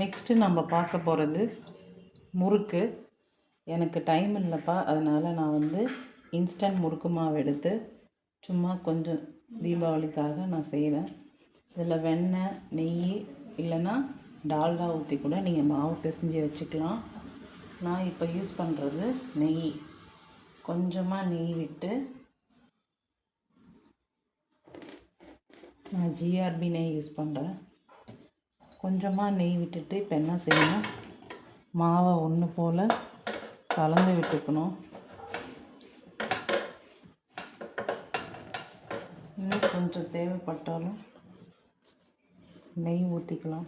Next நம்ம பார்க்க போகிறது முறுக்கு. எனக்கு டைம் இல்லைப்பா, அதனால் நான் வந்து இன்ஸ்டன்ட் முறுக்கு மாவு எடுத்து சும்மா கொஞ்சம் தீபாவளிக்காக நான் செய்கிறேன். இதில் வெண்ணெய், நெய் இல்லைன்னா டால்டா ஊற்றி கூட நீங்கள் மாவு பிசைஞ்சு வச்சுக்கலாம். நான் இப்போ யூஸ் பண்ணுறது நெய். கொஞ்சமாக நெய் விட்டு, நான் ஜிஆர்பி நெய் யூஸ் பண்ணுறேன். கொஞ்சமாக நெய் விட்டுட்டு இப்போ என்ன செய்யணும், மாவை ஒன்று போல் கலந்து விட்டுக்கணும். இன்னும் கொஞ்சம் தேவைப்பட்டாலும் நெய் ஊற்றிக்கலாம்.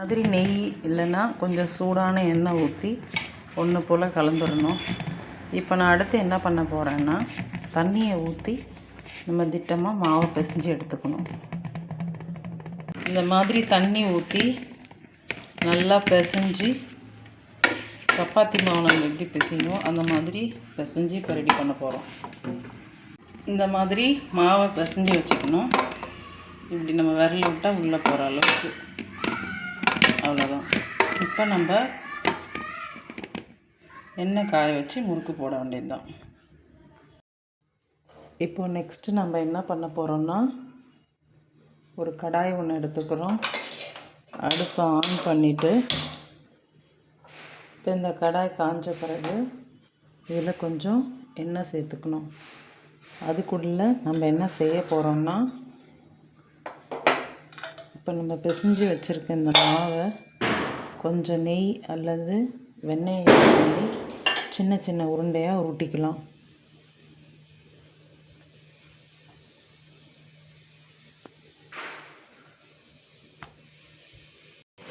மாதிரி நெய் இல்லைன்னா கொஞ்சம் சூடான எண்ணெய் ஊற்றி ஒன்று போல் கலந்துடணும். இப்போ நான் அடுத்து என்ன பண்ண போகிறேன்னா, தண்ணியை ஊற்றி நம்ம திட்டமாக மாவை பிசைஞ்சு எடுத்துக்கணும். இந்த மாதிரி தண்ணி ஊற்றி நல்லா பிசைஞ்சு சப்பாத்தி மாவு நம்ம எப்படி பிசைவோம் அந்த மாதிரி பிசைஞ்சு இப்போ ரெடி பண்ண போகிறோம். இந்த மாதிரி மாவை பிசைஞ்சு வச்சுக்கணும். இப்படி நம்ம விரல் விட்டால் உள்ளே போகிற அளவுக்கு, அவ்வளோதான். இப்போ நம்ம எண்ணெய் காய வச்சு முறுக்கு போட வேண்டியது தான். இப்போது நெக்ஸ்ட்டு நம்ம என்ன பண்ண போகிறோம்னா, ஒரு கடாய் ஒன்று எடுத்துக்கிறோம். அடுப்பை ஆன் பண்ணிவிட்டு, இப்போ இந்த கடாய் காஞ்ச பிறகு இதில் கொஞ்சம் எண்ணெய் சேர்த்துக்கணும். அதுக்குள்ளே நம்ம என்ன செய்ய போகிறோம்னா, இப்போ நம்ம பிசைஞ்சு வச்சுருக்க இந்த மாவை கொஞ்சம் நெய் அல்லது வெண்ணெயை பண்ணி சின்ன சின்ன உருண்டையாக உருட்டிக்கலாம்.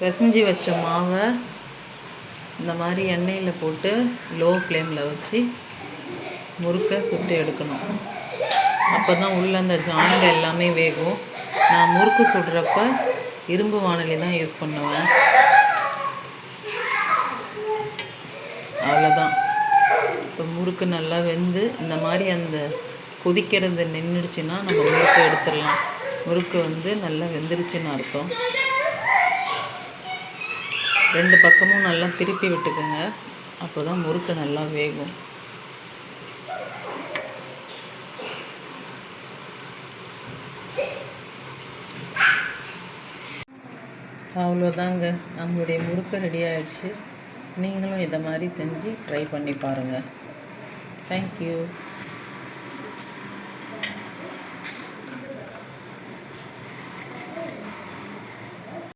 பிசைஞ்சு வச்ச மாவை இந்த மாதிரி எண்ணெயில் போட்டு லோ ஃப்ளேமில் வச்சு முறுக்கை சுட்டு எடுக்கணும். அப்போ தான் உள்ள அந்த ஜாயிண்ட் எல்லாமே வேகும். நான் முறுக்கு சுடுறப்ப இரும்பு வாணலி தான் யூஸ் பண்ணுவேன். அவ்வளோதான். இப்போ முறுக்கு நல்லா வெந்து இந்த மாதிரி அந்த கொதிக்கிறது நின்றுடுச்சுன்னா நம்ம முறுக்கு எடுத்துடலாம். முறுக்கு வந்து நல்லா வெந்துருச்சுன்னு அர்த்தம். 2 பக்கமும் நல்லா திருப்பி விட்டுக்குங்க, அப்போ தான் முறுக்கு நல்லா வேகும். அவ்வளோதாங்க, நம்மளுடைய முறுக்கு ரெடி ஆகிடுச்சு. நீங்களும் இதை மாதிரி செஞ்சு ட்ரை பண்ணி பாருங்கள். தேங்க்யூ.